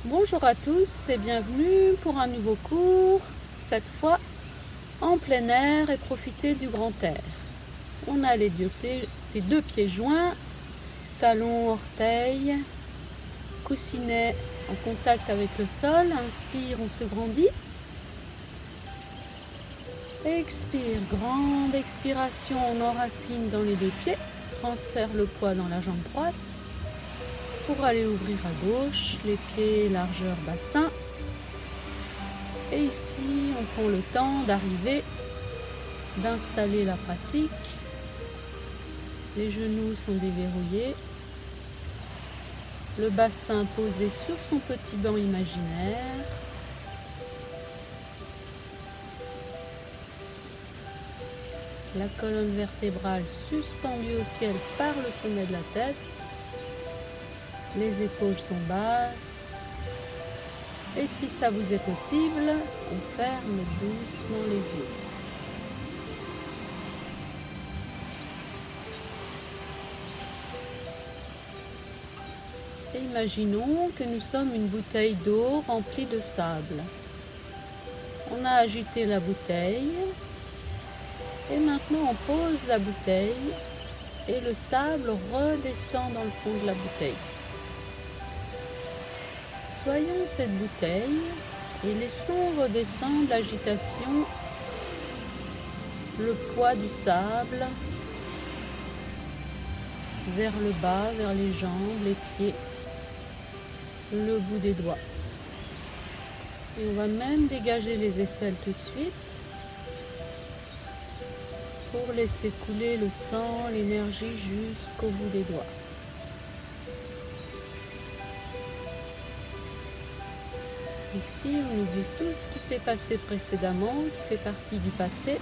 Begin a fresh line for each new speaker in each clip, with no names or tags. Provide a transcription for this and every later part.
Bonjour à tous et bienvenue pour un nouveau cours, cette fois en plein air et profiter du grand air. On a les deux pieds joints, talons, orteils, coussinet en contact avec le sol. Inspire, on se grandit. Expire, grande expiration, on enracine dans les deux pieds, transfère le poids dans la jambe droite. Pour aller ouvrir à gauche, les pieds largeur bassin. Et ici, on prend le temps d'arriver, d'installer la pratique. Les genoux sont déverrouillés. Le bassin posé sur son petit banc imaginaire. La colonne vertébrale suspendue au ciel par le sommet de la tête. Les épaules sont basses. Et si ça vous est possible, on ferme doucement les yeux. Et imaginons que nous sommes une bouteille d'eau remplie de sable. On a agité la bouteille. Et maintenant on pose la bouteille et le sable redescend dans le fond de la bouteille. Soyons cette bouteille et laissons redescendre l'agitation, le poids du sable vers le bas, vers les jambes, les pieds, le bout des doigts. Et on va même dégager les aisselles tout de suite pour laisser couler le sang, l'énergie jusqu'au bout des doigts. Ici, on oublie tout ce qui s'est passé précédemment, qui fait partie du passé.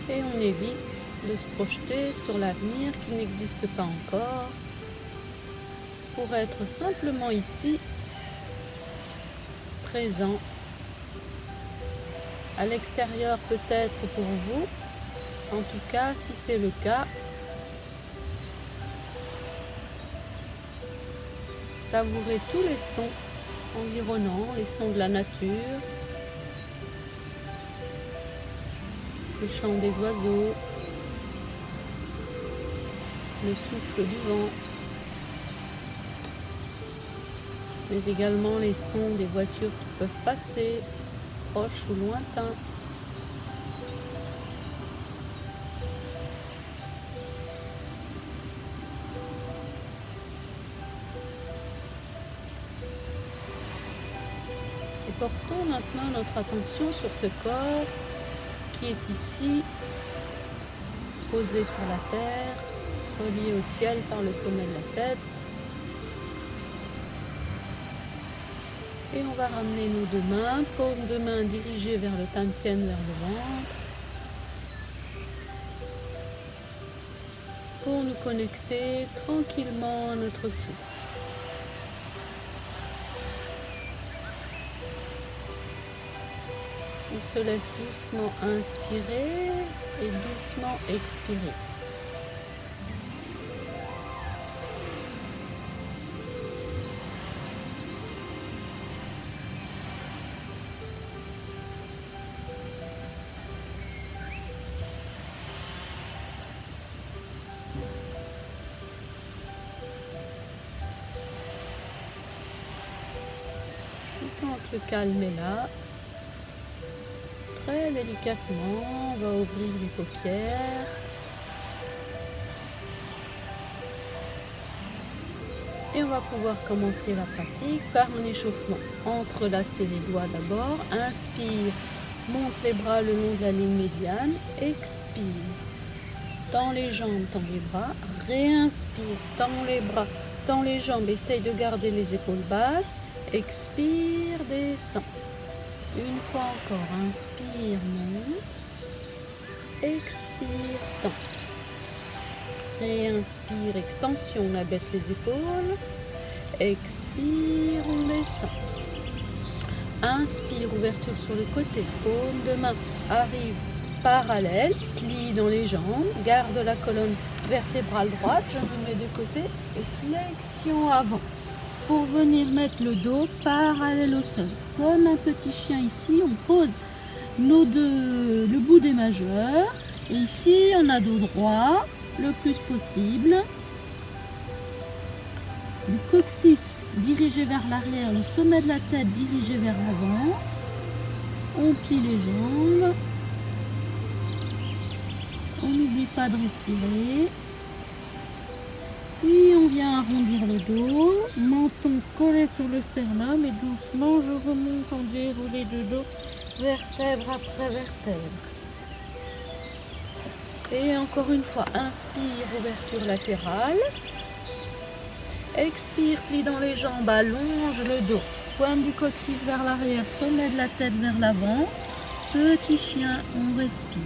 Et on évite de se projeter sur l'avenir qui n'existe pas encore, pour être simplement ici, présent. À l'extérieur peut-être pour vous, en tout cas si c'est le cas, savourez tous les sons environnants, les sons de la nature, le chant des oiseaux, le souffle du vent, mais également les sons des voitures qui peuvent passer, proches ou lointains. Et portons maintenant notre attention sur ce corps qui est ici, posé sur la terre, relié au ciel par le sommet de la tête. Et on va ramener nos deux mains, paume de main dirigée vers le tantien, vers le ventre, pour nous connecter tranquillement à notre souffle. On se laisse doucement inspirer et doucement expirer. Quand le calme est là, très délicatement, on va ouvrir les paupières. Et on va pouvoir commencer la pratique par un échauffement. Entrelacer les doigts d'abord. Inspire, monte les bras le long de la ligne médiane. Expire. Tends les jambes, tends les bras. Réinspire, tends les bras, tends les jambes. Essaye de garder les épaules basses. Expire, descend. Une fois encore, inspire, monte. Expire, tend. Réinspire, extension, on abaisse les épaules. Expire, on descend. Inspire, ouverture sur le côté. Paume de main arrive parallèle. Plie dans les jambes. Garde la colonne vertébrale droite. Je me mets de côté. Et flexion avant. pour venir mettre le dos parallèle au sol. Comme un petit chien ici, on pose le bout des majeurs. Et ici, on a dos droit le plus possible. Le coccyx dirigé vers l'arrière, le sommet de la tête dirigé vers l'avant. On plie les jambes. On n'oublie pas de respirer. Puis on vient arrondir le dos, menton collé sur le sternum et doucement je remonte en déroulé de dos, vertèbre après vertèbre. Et encore une fois, inspire, ouverture latérale. Expire, plie dans les jambes, allonge le dos. Pointe du coccyx vers l'arrière, sommet de la tête vers l'avant. Petit chien, on respire.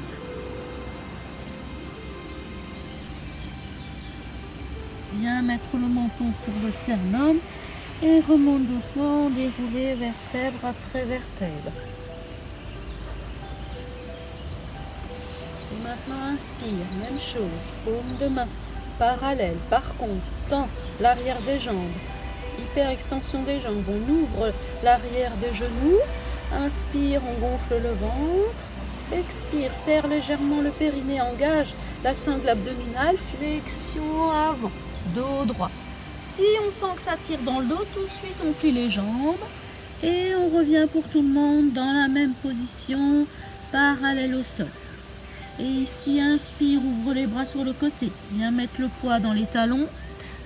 Viens mettre le menton sur le sternum et remonte doucement, dérouler vertèbre après vertèbre. Et maintenant inspire, même chose, paume de main, parallèle. Par contre, tends l'arrière des jambes, hyper extension des jambes, on ouvre l'arrière des genoux. Inspire, on gonfle le ventre. Expire, serre légèrement le périnée, engage la sangle abdominale, flexion avant. Dos droit. Si on sent que ça tire dans le dos, tout de suite on plie les jambes et on revient pour tout le monde dans la même position, parallèle au sol. Et ici, inspire, ouvre les bras sur le côté. Viens mettre le poids dans les talons.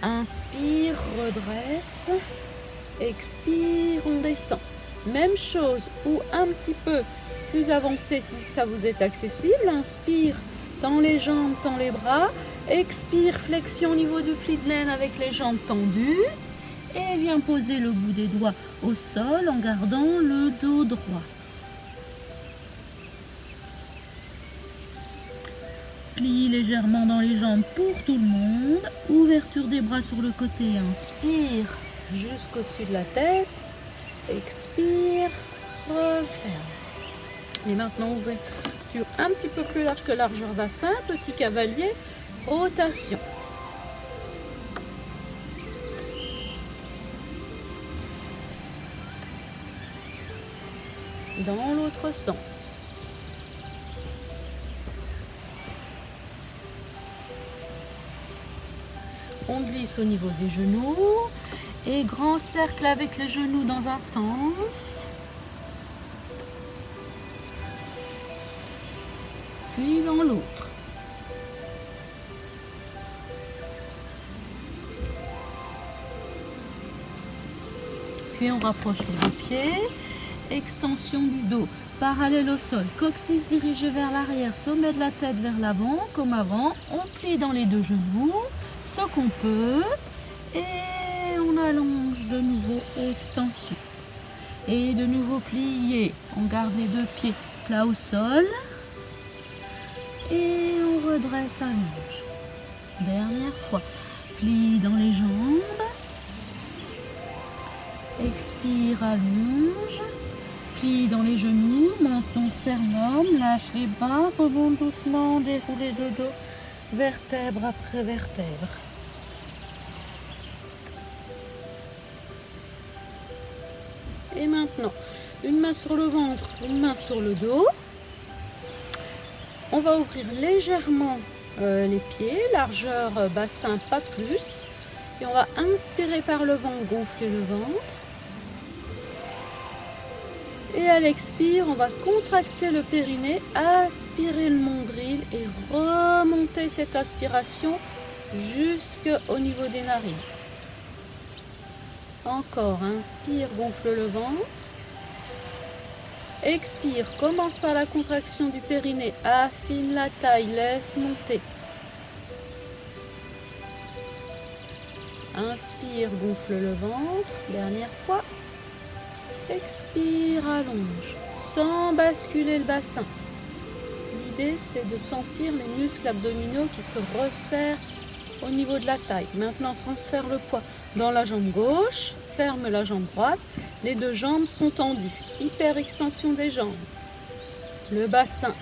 Inspire, redresse. Expire, on descend. Même chose ou un petit peu plus avancé si ça vous est accessible. Inspire, tends les jambes, tends les bras. Expire, flexion au niveau du pli de laine avec les jambes tendues. Et viens poser le bout des doigts au sol en gardant le dos droit. Plie légèrement dans les jambes pour tout le monde. Ouverture des bras sur le côté. Inspire jusqu'au-dessus de la tête. Expire, referme. Et maintenant, ouverture un petit peu plus large que largeur bassin. Petit cavalier. Rotation. Dans l'autre sens. On glisse au niveau des genoux et grand cercle avec les genoux dans un sens. Puis dans l'autre. Puis on rapproche les deux pieds, extension du dos, parallèle au sol, coccyx dirigé vers l'arrière, sommet de la tête vers l'avant, comme avant. On plie dans les deux genoux, ce qu'on peut, et on allonge de nouveau, extension. Et de nouveau plié, on garde les deux pieds plats au sol, et on redresse, allonge. Dernière fois, plie dans les jambes. Expire, allonge, plie dans les genoux, menton sternum, lâche les bras, remonte doucement, déroulé de dos, vertèbre après vertèbre. Et maintenant, une main sur le ventre, une main sur le dos. On va ouvrir légèrement les pieds, largeur bassin, pas plus. Et on va inspirer par le ventre, gonfler le ventre. Et à l'expire, on va contracter le périnée, aspirer le nombril et remonter cette aspiration jusqu'au niveau des narines. Encore, inspire, gonfle le ventre. Expire, commence par la contraction du périnée, affine la taille, laisse monter. Inspire, gonfle le ventre, dernière fois. Expire, allonge, sans basculer le bassin. L'idée, c'est de sentir les muscles abdominaux qui se resserrent au niveau de la taille. Maintenant, transfère le poids dans la jambe gauche, ferme la jambe droite. Les deux jambes sont tendues. Hyper extension des jambes. Le bassin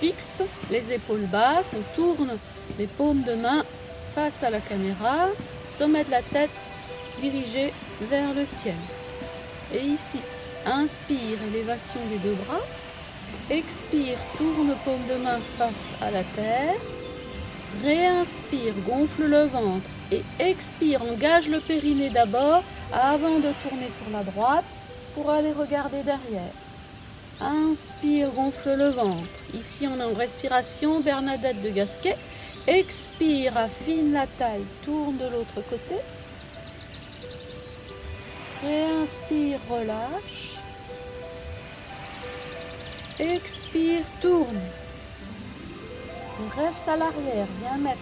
fixe, les épaules basses. On tourne les paumes de main face à la caméra. Sommet de la tête dirigé vers le ciel. Et ici, inspire, élévation des deux bras. Expire, tourne paume de main face à la terre. Réinspire, gonfle le ventre. Et expire, engage le périnée d'abord avant de tourner sur la droite pour aller regarder derrière. Inspire, gonfle le ventre. Ici, on est en respiration Bernadette de Gasquet. Expire, affine la taille, tourne de l'autre côté. Réinspire, relâche. Expire, tourne. Reste à l'arrière, viens mettre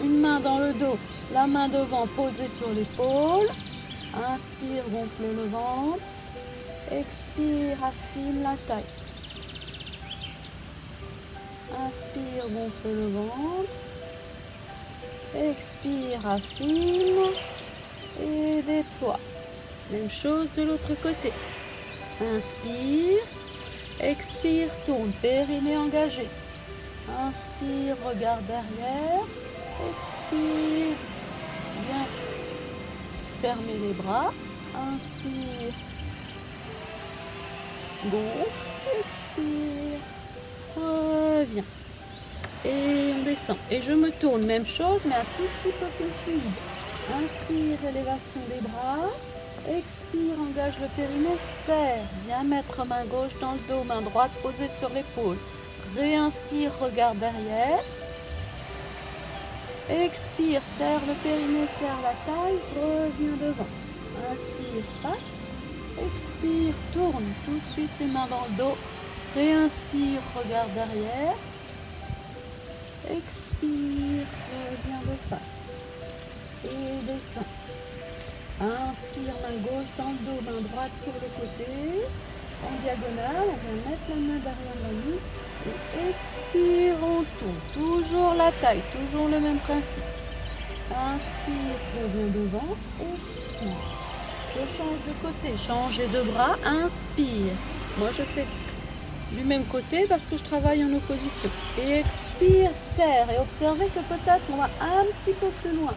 une main dans le dos, la main devant posée sur l'épaule. Inspire, gonfle le ventre. Expire, affine la taille. Inspire, gonfle le ventre. Expire, affine et déploie. Même chose de l'autre côté. Inspire, expire, tourne, périnée engagé. Inspire, regarde derrière. Expire, viens fermer les bras. Inspire, gonfle, expire, reviens. Et on descend. Et je me tourne, même chose, mais un tout petit peu plus fluide. Inspire, élévation des bras. Expire, engage le périnée, serre. Viens mettre main gauche dans le dos, main droite posée sur l'épaule. Réinspire, regarde derrière. Expire, serre le périnée, serre la taille, reviens devant. Inspire, passe. Expire, tourne. Tout de suite les mains dans le dos. Réinspire, regarde derrière. Expire, reviens de face. Et descend. Inspire, main gauche dans le dos, main droite sur le côté. En diagonale, on vient mettre la main derrière la nuque. Et expire, on tourne. Toujours la taille, toujours le même principe. Inspire, reviens devant. Expire. Je change de côté, changez de bras. Inspire. Moi, je fais du même côté parce que je travaille en opposition. Et expire, serre. Et observez que peut-être on va un petit peu plus loin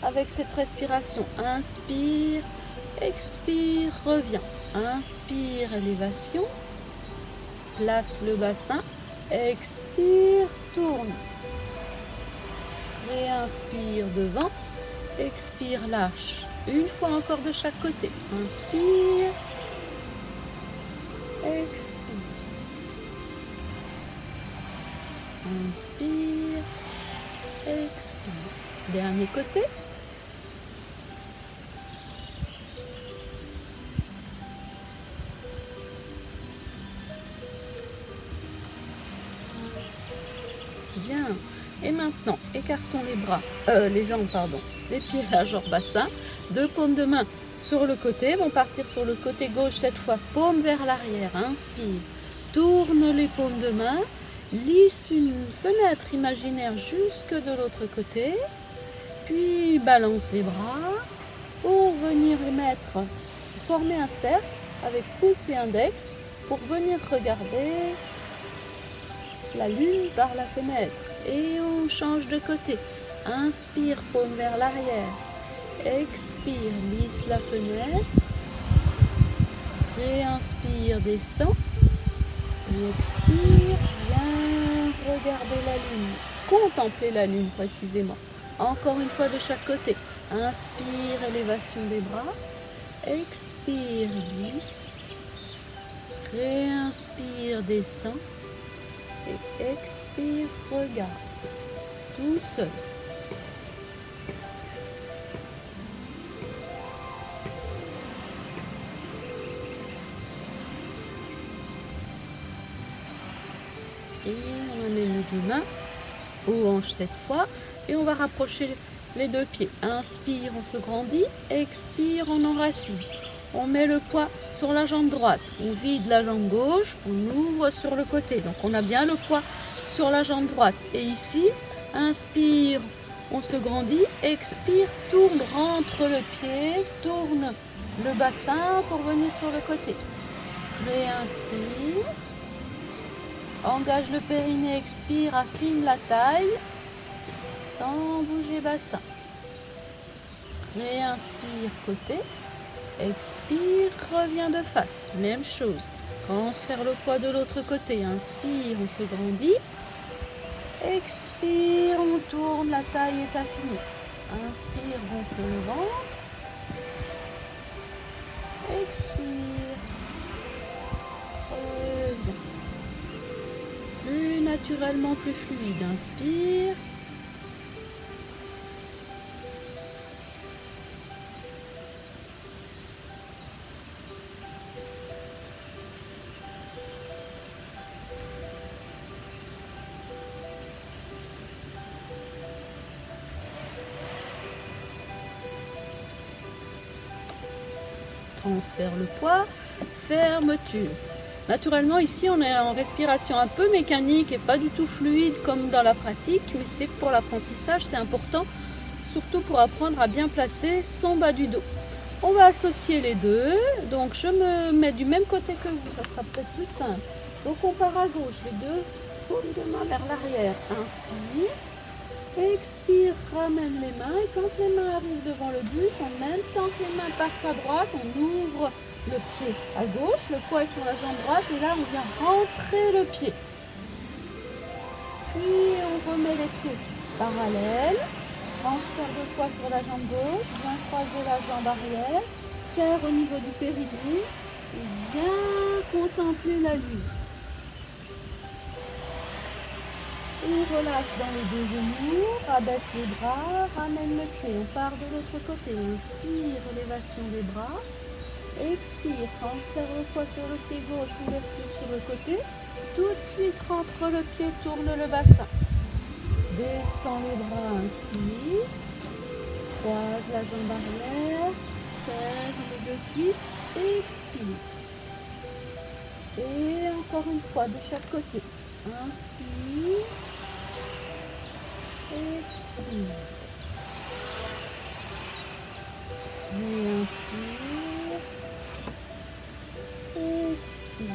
avec cette respiration. Inspire, expire, reviens. Inspire, élévation. Place le bassin. Expire, tourne. Réinspire devant. Expire, lâche. Une fois encore de chaque côté. Inspire. Expire. Inspire. Expire. Dernier côté. Bien. Et maintenant, écartons les bras, les jambes, pardon, les pieds largeur bassin. Deux paumes de main sur le côté, vont partir sur le côté gauche cette fois, paume vers l'arrière. Inspire. Tourne les paumes de main. Lisse une fenêtre imaginaire jusque de l'autre côté. Puis balance les bras pour venir les mettre, former un cercle avec pouce et index pour venir regarder la lune par la fenêtre. Et on change de côté. Inspire, paume vers l'arrière. Expire, lisse la fenêtre. Réinspire, descend. Et expire, viens regarder la lune. Contempler la lune précisément. Encore une fois de chaque côté. Inspire, élévation des bras. Expire, glisse. Réinspire, descend. Et expire, regarde. Tout seul. Et on amène les deux mains aux hanches cette fois. Et on va rapprocher les deux pieds. Inspire, on se grandit. Expire, on enracine. On met le poids sur la jambe droite. On vide la jambe gauche. On ouvre sur le côté. Donc on a bien le poids sur la jambe droite. Et ici, inspire, on se grandit. Expire, tourne, rentre le pied. Tourne le bassin pour venir sur le côté. Réinspire. Engage le périnée, expire, affine la taille. Sans bouger bassin. Réinspire côté. expire, reviens de face, même chose. Transfère le poids de l'autre côté, inspire, on se grandit. Expire, on tourne, la taille est affinée. Inspire, gonfle le ventre. Expire, reviens. Plus naturellement, plus fluide, inspire. Transfère le poids, fermeture. Naturellement, ici, on est en respiration un peu mécanique et pas du tout fluide comme dans la pratique, mais c'est pour l'apprentissage, c'est important, surtout pour apprendre à bien placer son bas du dos. On va associer les deux, donc je me mets du même côté que vous, ça sera peut-être plus simple. Donc on part à gauche, les deux paumes de main vers l'arrière, inspire. Expire, ramène les mains et quand les mains arrivent devant le buste, en même temps que les mains partent à droite, on ouvre le pied à gauche, le poids est sur la jambe droite et là on vient rentrer le pied. Puis on remet les pieds parallèles, transfert de poids sur la jambe gauche, viens croiser la jambe arrière, serre au niveau du périnée et viens contempler la lune. On relâche dans les deux genoux, rabaisse les bras, ramène le pied. On part de l'autre côté. Inspire, élévation des bras. Expire, transfère le poids sur le pied gauche, ouverture sur le côté. Tout de suite, rentre le pied, tourne le bassin. Descends les bras, inspire. Croise la jambe arrière. Serre les deux cuisses. Expire. Et encore une fois, de chaque côté. Inspire. Expire. Et inspire. Expire.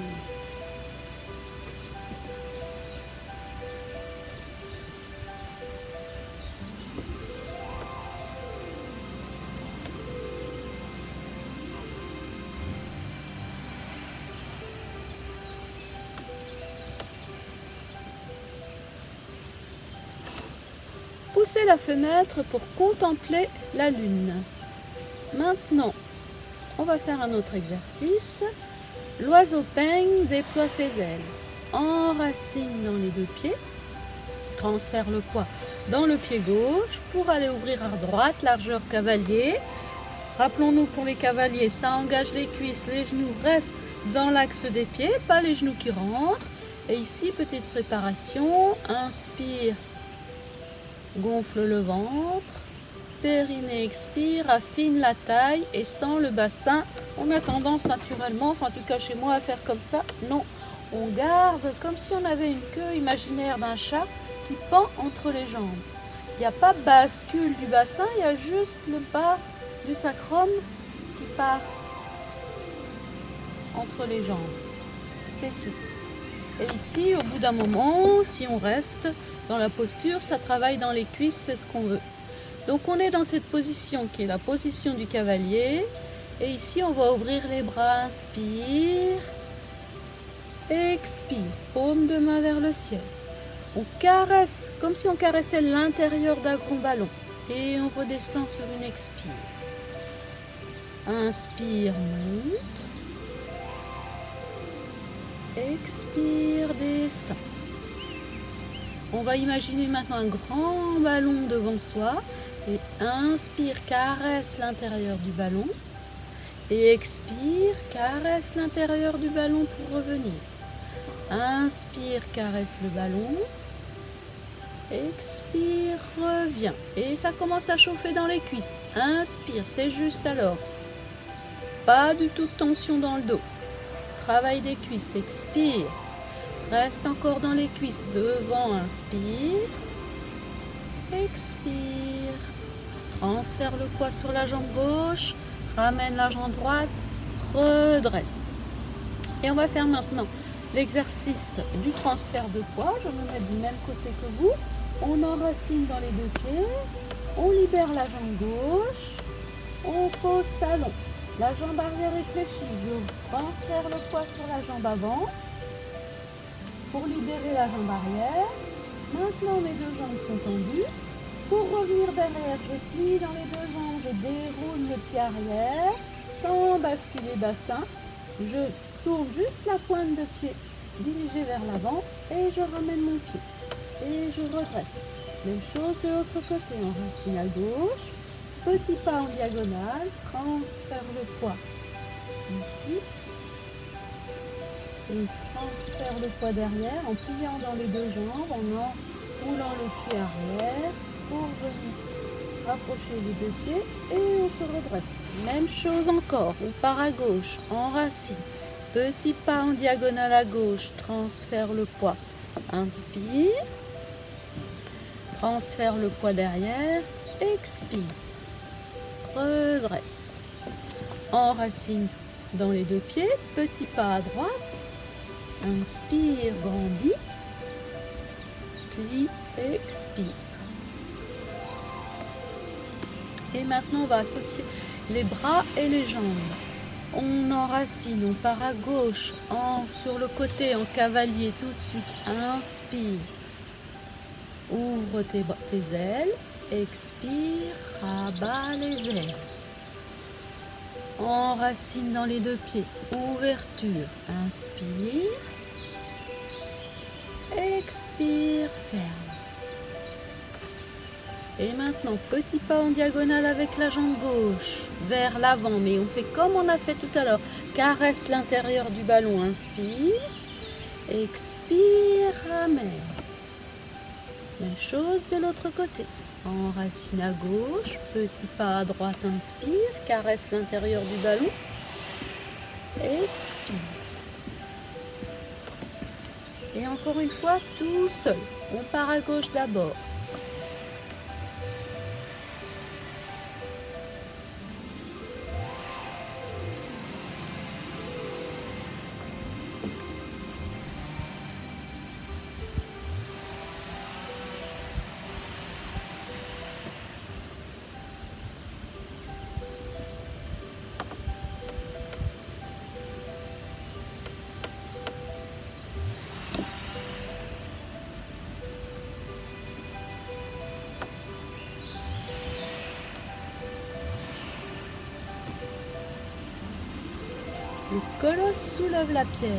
Poussez la fenêtre pour contempler la lune. Maintenant, on va faire un autre exercice. L'oiseau peigne déploie ses ailes. Enracine dans les deux pieds. Transfère le poids dans le pied gauche pour aller ouvrir à droite, largeur cavalier. Rappelons-nous pour les cavaliers, ça engage les cuisses, les genoux restent dans l'axe des pieds, pas les genoux qui rentrent. Et ici, petite préparation, inspire. Gonfle le ventre, périnée, expire, affine la taille et sent le bassin. On a tendance naturellement, enfin en tout cas chez moi, à faire comme ça. Non, on garde comme si on avait une queue imaginaire d'un chat qui pend entre les jambes. Il n'y a pas de bascule du bassin, il y a juste le bas du sacrum qui part entre les jambes. C'est tout. Et ici, au bout d'un moment, si on reste dans la posture, ça travaille dans les cuisses, c'est ce qu'on veut. Donc on est dans cette position qui est la position du cavalier. Et ici, on va ouvrir les bras, inspire, expire, paume de main vers le ciel. On caresse, comme si on caressait l'intérieur d'un grand ballon. Et on redescend sur une expire. Inspire, monte. Expire, descend. On va imaginer maintenant un grand ballon devant soi. Et inspire, caresse l'intérieur du ballon. Et expire, caresse l'intérieur du ballon pour revenir. Inspire, caresse le ballon. Expire, reviens. Et ça commence à chauffer dans les cuisses. Inspire, c'est juste alors. Pas du tout de tension dans le dos. Travail des cuisses, expire. Reste encore dans les cuisses. Devant, inspire. Expire. Transfère le poids sur la jambe gauche. Ramène la jambe droite. Redresse. Et on va faire maintenant l'exercice du transfert de poids. Je me mets du même côté que vous. On enracine dans les deux pieds. On libère la jambe gauche. On pose talon. La jambe arrière est fléchie. Je transfère le poids sur la jambe avant pour libérer la jambe arrière. Maintenant, mes deux jambes sont tendues. Pour revenir derrière, je plie dans les deux jambes, je déroule le pied arrière sans basculer bassin. Je tourne juste la pointe de pied dirigée vers l'avant et je ramène mon pied. Et je redresse. Même chose de l'autre côté, on racine à gauche. Petit pas en diagonale, transfère le poids ici. Et transfère le poids derrière en pliant dans les deux jambes, en roulant le pied arrière pour venir rapprocher les deux pieds et on se redresse. Même chose encore, on part à gauche, on racine. Petit pas en diagonale à gauche, transfère le poids. Inspire. Transfère le poids derrière, expire. Redresse. Enracine dans les deux pieds, petit pas à droite. Inspire, grandis. Plie, expire. Et maintenant, on va associer les bras et les jambes. On enracine, on part à gauche, sur le côté, en cavalier tout de suite. Inspire. Ouvre tes ailes. Expire, rabat les ailes. Enracine dans les deux pieds. Ouverture. Inspire. Expire, ferme. Et maintenant, petit pas en diagonale avec la jambe gauche, vers l'avant, mais on fait comme on a fait tout à l'heure. Caresse l'intérieur du ballon, inspire, expire, ramène. Même chose de l'autre côté. Enracine à gauche, petit pas à droite, inspire, caresse l'intérieur du ballon, expire. Et encore une fois, tout seul. On part à gauche d'abord. Le colosse soulève la pierre.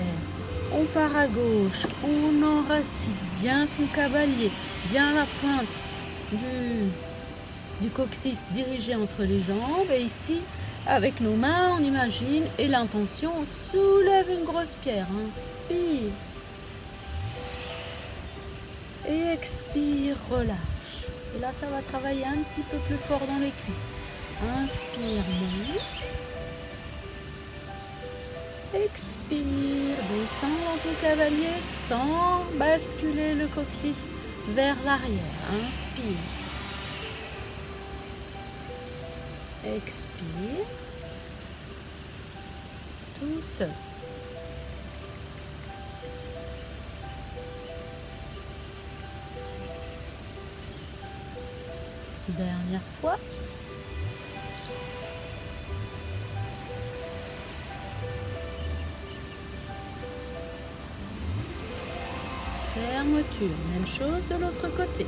On part à gauche, on enracine bien son cavalier, bien la pointe du coccyx dirigée entre les jambes. Et ici, avec nos mains, on imagine, et l'intention, on soulève une grosse pierre. Inspire. Et expire, relâche. Et là, ça va travailler un petit peu plus fort dans les cuisses. Inspire, monte. Expire, descends dans ton cavalier sans basculer le coccyx vers l'arrière. Inspire. Expire. Tout seul. Dernière fois. Fermeture, même chose de l'autre côté.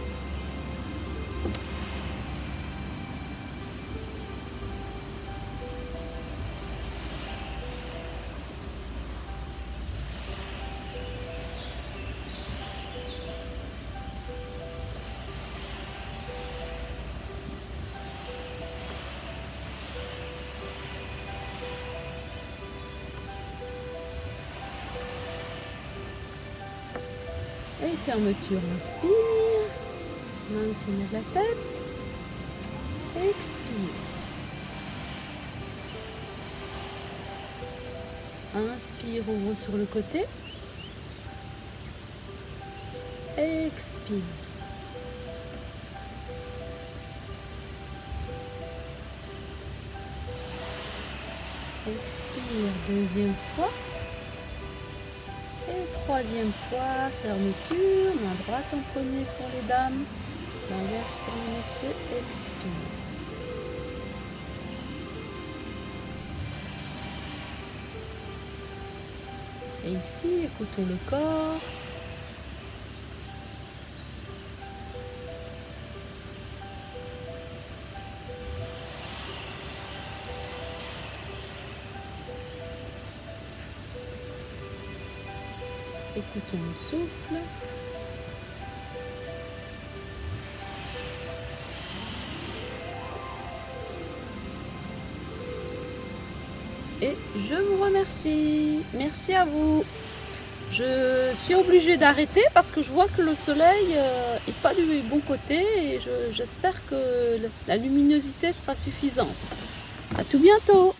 Et fermeture, inspire, main au sommet de la tête, expire. Inspire, ouvre sur le côté, expire. Expire, deuxième fois. Et troisième fois, fermeture, main droite en premier pour les dames, l'inverse pour les messieurs, expire. Et ici, écoutons le corps. Écoutons le souffle. Et je vous remercie. Merci à vous. Je suis obligée d'arrêter parce que je vois que le soleil n'est pas du bon côté et j'espère que la luminosité sera suffisante. À tout bientôt.